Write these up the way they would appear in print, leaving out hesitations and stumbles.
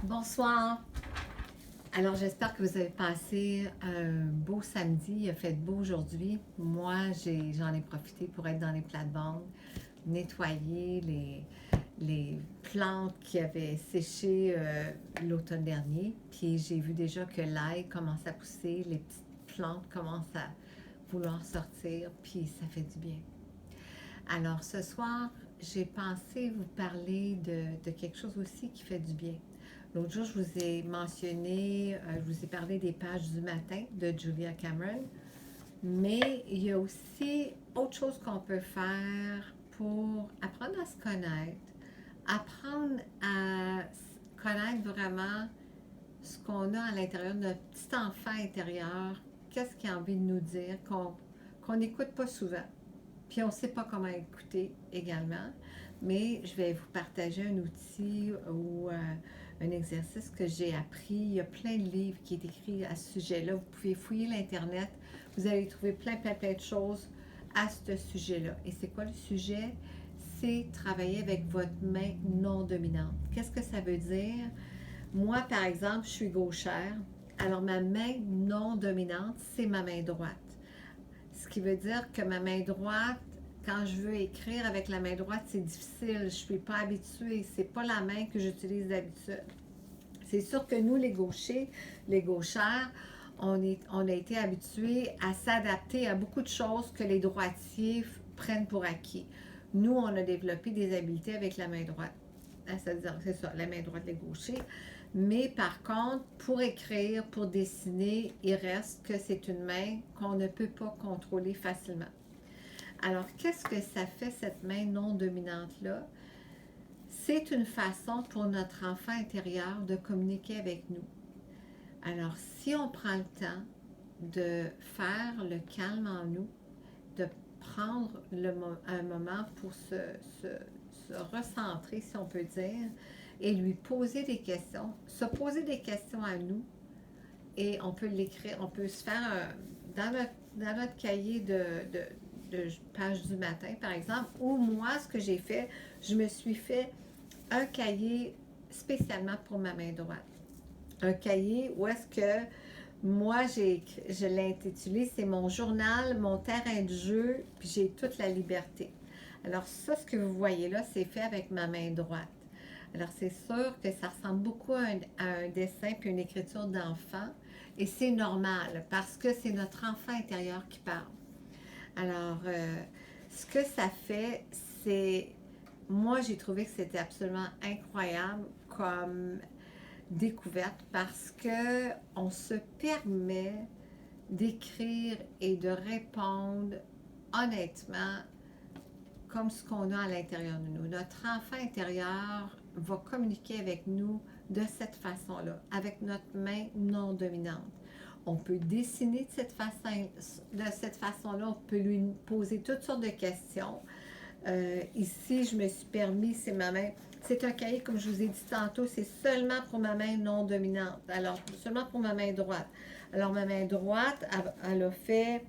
Bonsoir. Alors, j'espère que vous avez passé un beau samedi. Il a fait beau aujourd'hui. Moi, j'en ai profité pour être dans les plates-bandes, nettoyer les plantes qui avaient séché l'automne dernier. Puis, j'ai vu déjà que l'ail commence à pousser, les petites plantes commencent à vouloir sortir, puis ça fait du bien. Alors, ce soir, j'ai pensé vous parler de quelque chose aussi qui fait du bien. L'autre jour, je vous ai mentionné, je vous ai parlé des pages du matin de Julia Cameron, mais il y a aussi autre chose qu'on peut faire pour apprendre à se connaître, apprendre à connaître vraiment ce qu'on a à l'intérieur de notre petit enfant intérieur, qu'est-ce qu'il a envie de nous dire, qu'on n'écoute pas souvent. Puis on ne sait pas comment écouter également, mais je vais vous partager un outil ou un exercice que j'ai appris. Il y a plein de livres qui sont écrits à ce sujet-là. Vous pouvez fouiller l'Internet, vous allez trouver plein de choses à ce sujet-là. Et c'est quoi le sujet? C'est travailler avec votre main non dominante. Qu'est-ce que ça veut dire? Moi, par exemple, je suis gauchère. Alors, ma main non dominante, c'est ma main droite. Ce qui veut dire que ma main droite, quand je veux écrire avec la main droite, c'est difficile. Je ne suis pas habituée. C'est pas la main que j'utilise d'habitude. C'est sûr que nous, les gauchers, les gauchères, on a été habitués à s'adapter à beaucoup de choses que les droitiers prennent pour acquis. Nous, on a développé des habiletés avec la main droite. C'est-à-dire, c'est ça, la main droite, les gauchers. Mais par contre, pour écrire, pour dessiner, il reste que c'est une main qu'on ne peut pas contrôler facilement. Alors, qu'est-ce que ça fait, cette main non dominante-là? C'est une façon pour notre enfant intérieur de communiquer avec nous. Alors, si on prend le temps de faire le calme en nous, de prendre un moment pour se recentrer, si on peut dire, et lui poser des questions, se poser des questions à nous, et on peut l'écrire, on peut se faire dans notre cahier de page du matin, par exemple, ou moi, ce que j'ai fait, je me suis fait un cahier spécialement pour ma main droite. Un cahier où est-ce que moi, je l'ai intitulé, c'est mon journal, mon terrain de jeu, puis j'ai toute la liberté. Alors ça, ce que vous voyez là, c'est fait avec ma main droite. Alors c'est sûr que ça ressemble beaucoup à un dessin puis une écriture d'enfant, et c'est normal parce que c'est notre enfant intérieur qui parle. Alors, ce que ça fait, c'est... Moi, j'ai trouvé que c'était absolument incroyable comme découverte parce que on se permet d'écrire et de répondre honnêtement comme ce qu'on a à l'intérieur de nous. Notre enfant intérieur va communiquer avec nous de cette façon-là, avec notre main non dominante. On peut dessiner de cette façon-là, on peut lui poser toutes sortes de questions. Ici, je me suis permis, c'est ma main. C'est un cahier, comme je vous ai dit tantôt, c'est seulement pour ma main non dominante. Alors, seulement pour ma main droite. Alors, ma main droite, elle a fait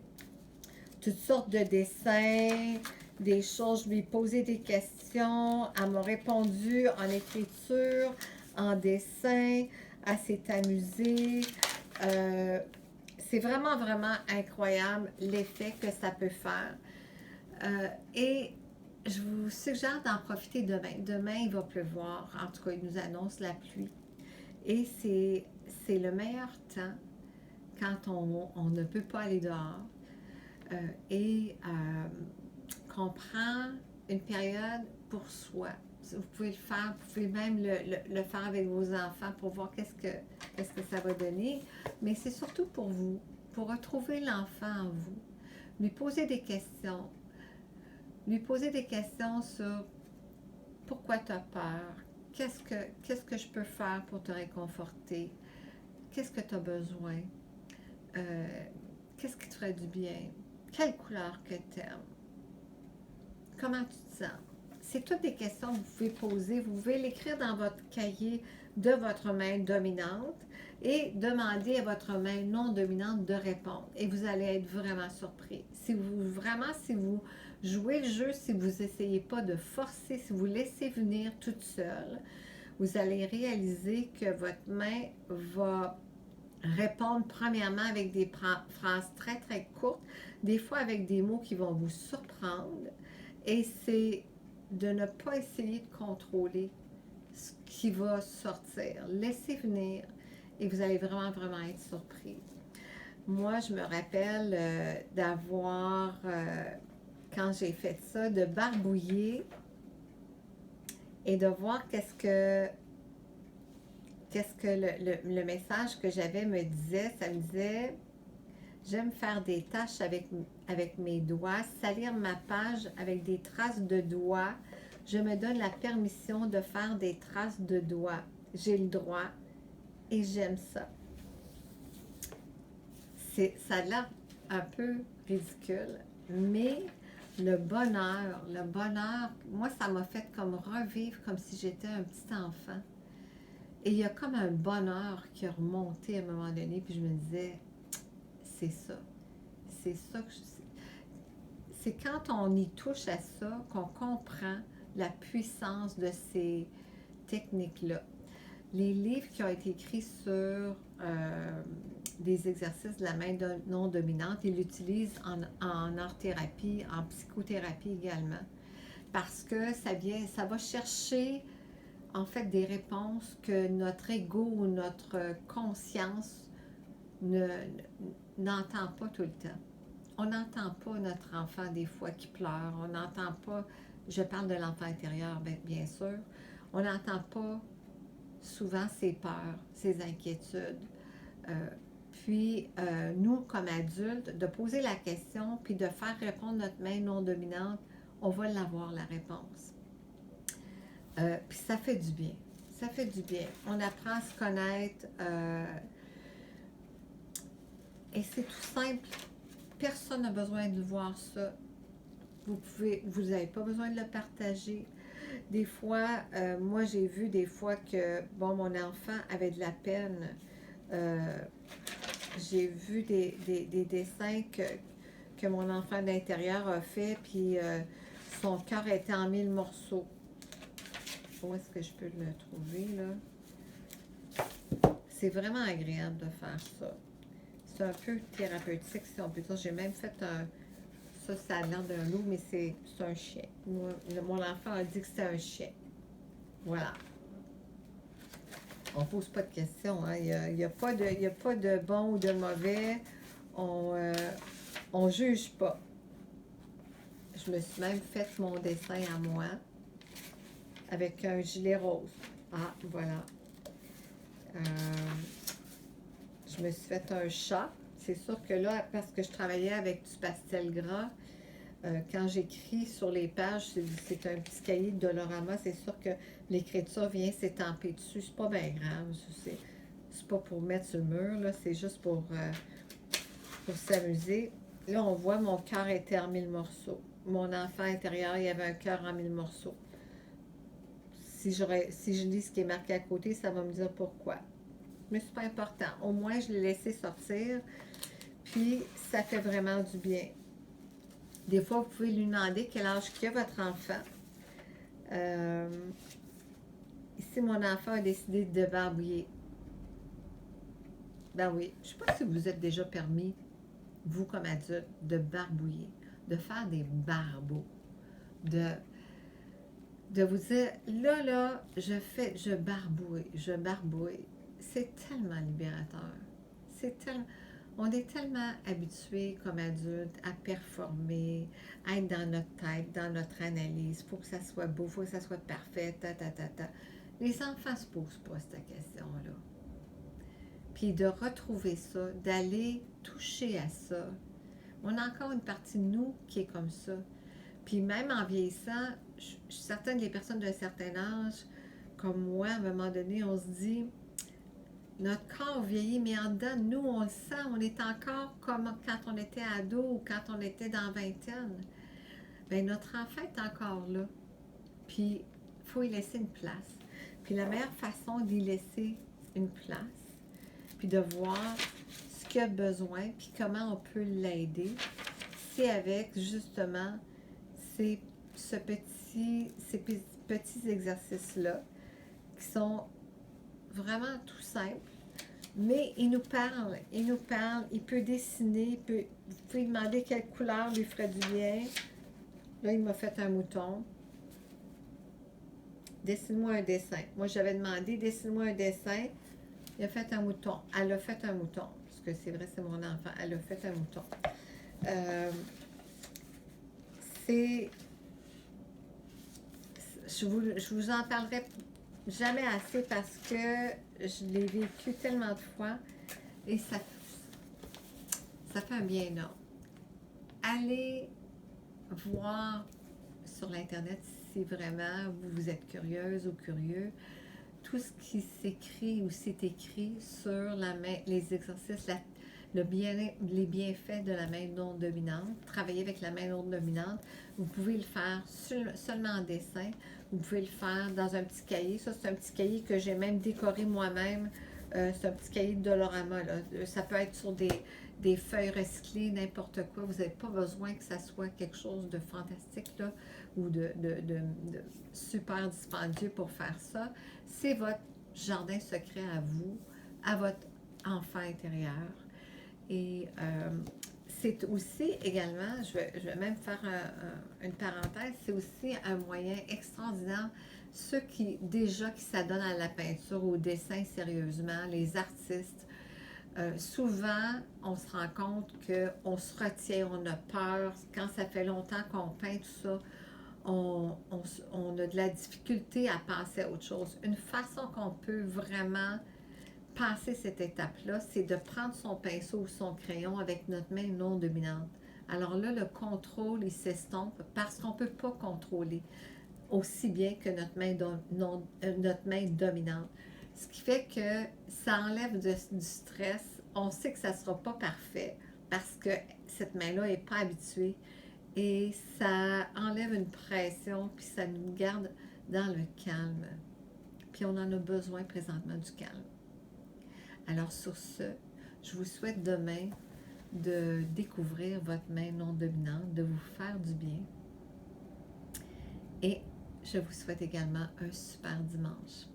toutes sortes de dessins, des choses. Je lui ai posé des questions. Elle m'a répondu en écriture, en dessin. Elle s'est amusée. C'est vraiment incroyable l'effet que ça peut faire. Et je vous suggère d'en profiter demain. Demain, il va pleuvoir. En tout cas, il nous annonce la pluie. Et c'est le meilleur temps quand on ne peut pas aller dehors et qu'on prend une période pour soi. Vous pouvez le faire, vous pouvez même le faire avec vos enfants pour voir qu'est-ce que ça va donner. Mais c'est surtout pour vous, pour retrouver l'enfant en vous. Lui poser des questions. Lui poser des questions sur pourquoi tu as peur, qu'est-ce que je peux faire pour te réconforter, qu'est-ce que tu as besoin, qu'est-ce qui te ferait du bien, quelle couleur que tu aimes, comment tu te sens. C'est toutes des questions que vous pouvez poser. Vous pouvez l'écrire dans votre cahier de votre main dominante et demander à votre main non dominante de répondre. Et vous allez être vraiment surpris. Si vous jouez le jeu, si vous n'essayez pas de forcer, si vous laissez venir toute seule, vous allez réaliser que votre main va répondre premièrement avec des phrases très très courtes, des fois avec des mots qui vont vous surprendre, et c'est de ne pas essayer de contrôler ce qui va sortir. Laissez venir et vous allez vraiment vraiment être surpris. Moi, je me rappelle d'avoir, quand j'ai fait ça, de barbouiller et de voir qu'est-ce que le message que j'avais me disait. Ça me disait, j'aime faire des tâches avec mes doigts, salir ma page avec des traces de doigts. Je me donne la permission de faire des traces de doigts. J'ai le droit et j'aime ça. Ça a l'air un peu ridicule, mais le bonheur, moi, ça m'a fait comme revivre comme si j'étais un petit enfant. Et il y a comme un bonheur qui a remonté à un moment donné, puis je me disais, c'est ça. C'est ça que c'est quand on y touche à ça qu'on comprend la puissance de ces techniques-là. Les livres qui ont été écrits sur des exercices de la main non dominante, ils l'utilisent en art-thérapie, en psychothérapie également. Parce que ça va chercher en fait des réponses que notre ego ou notre conscience n'entend pas tout le temps. On n'entend pas notre enfant des fois qui pleure, on n'entend pas, je parle de l'enfant intérieur bien sûr, on n'entend pas souvent ses peurs, ses inquiétudes. Puis nous, comme adultes, de poser la question puis de faire répondre notre main non dominante, on va l'avoir la réponse. Puis ça fait du bien. Ça fait du bien. On apprend à se connaître. Et c'est tout simple. Personne n'a besoin de voir ça. Vous n'avez pas besoin de le partager. Des fois, moi j'ai vu des fois que, bon, mon enfant avait de la peine. J'ai vu des dessins que mon enfant d'intérieur a fait, puis son cœur était en 1000 morceaux. Où est-ce que je peux le trouver, là? C'est vraiment agréable de faire ça. C'est un peu thérapeutique, si on peut dire. J'ai même fait ça a l'air d'un loup, mais c'est un chien. Mon enfant a dit que c'était un chien. Voilà. On ne pose pas de questions, hein. Il n'y a pas de bon ou de mauvais. On juge pas. Je me suis même fait mon dessin à moi avec un gilet rose. Ah, voilà. Je me suis fait un chat. C'est sûr que là, parce que je travaillais avec du pastel gras, quand j'écris sur les pages, c'est un petit cahier de Dolorama, c'est sûr que l'écriture vient s'étamper dessus. C'est pas bien grave. C'est pas pour mettre sur le mur, là, c'est juste pour s'amuser. Là, on voit mon cœur était en 1000 morceaux. Mon enfant intérieur, il y avait un cœur en 1000 morceaux. Si je lis ce qui est marqué à côté, ça va me dire pourquoi. Mais c'est pas important. Au moins, je l'ai laissé sortir. Puis, ça fait vraiment du bien. Des fois, vous pouvez lui demander quel âge qu'il a votre enfant. Ici, mon enfant a décidé de barbouiller. Ben oui, je ne sais pas si vous êtes déjà permis, vous comme adulte, de barbouiller, de faire des barbeaux, de vous dire, là, je barbouille. C'est tellement libérateur. On est tellement habitués comme adultes à performer, à être dans notre tête, dans notre analyse. Il faut que ça soit beau, il faut que ça soit parfait, Les enfants ne se posent pas cette question-là. Puis de retrouver ça, d'aller toucher à ça. On a encore une partie de nous qui est comme ça. Puis même en vieillissant, je suis certaine des personnes d'un certain âge, comme moi, à un moment donné, on se dit, notre corps vieillit, mais en dedans, nous, on le sent, on est encore comme quand on était ado ou quand on était dans la vingtaine. Bien, notre enfant est encore là. Puis, il faut y laisser une place. Puis la meilleure façon d'y laisser une place, puis de voir ce qu'il a besoin, puis comment on peut l'aider, c'est avec, justement, ces petits exercices-là qui sont vraiment tout simples. Mais il nous parle, il peut dessiner, vous pouvez demander quelle couleur lui ferait du bien. Là, il m'a fait un mouton. Dessine-moi un dessin. Moi, j'avais demandé, dessine-moi un dessin. Il a fait un mouton. Elle a fait un mouton. Parce que c'est vrai, c'est mon enfant. Elle a fait un mouton. C'est... Je vous en parlerai jamais assez parce que je l'ai vécu tellement de fois et ça fait un bien énorme. Allez voir sur l'Internet si vraiment vous êtes curieuse ou curieux tout ce qui s'écrit ou s'est écrit sur la main, les exercices, les bienfaits de la main non dominante. Travailler avec la main non dominante, vous pouvez le faire seulement en dessin. Vous pouvez le faire dans un petit cahier. Ça, c'est un petit cahier que j'ai même décoré moi-même. C'est un petit cahier de Dolorama. Là. Ça peut être sur des feuilles recyclées, n'importe quoi. Vous n'avez pas besoin que ça soit quelque chose de fantastique là, ou de super dispendieux pour faire ça. C'est votre jardin secret à vous, à votre enfant intérieur. Et c'est aussi également, je vais même faire une parenthèse, c'est aussi un moyen extraordinaire. Ceux qui s'adonnent à la peinture, au dessin sérieusement, les artistes, souvent, on se rend compte qu'on se retient, on a peur. Quand ça fait longtemps qu'on peint tout ça, on a de la difficulté à passer à autre chose. Une façon qu'on peut vraiment passer cette étape-là, c'est de prendre son pinceau ou son crayon avec notre main non dominante. Alors là, le contrôle, il s'estompe parce qu'on ne peut pas contrôler aussi bien que notre main dominante. Ce qui fait que ça enlève du stress. On sait que ça ne sera pas parfait parce que cette main-là n'est pas habituée et ça enlève une pression puis ça nous garde dans le calme. Puis on en a besoin présentement du calme. Alors sur ce, je vous souhaite demain de découvrir votre main non dominante, de vous faire du bien. Et je vous souhaite également un super dimanche.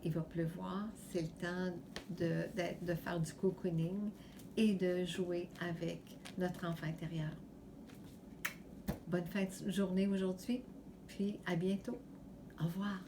Il va pleuvoir, c'est le temps de faire du cocooning et de jouer avec notre enfant intérieur. Bonne fin de journée aujourd'hui, puis à bientôt. Au revoir.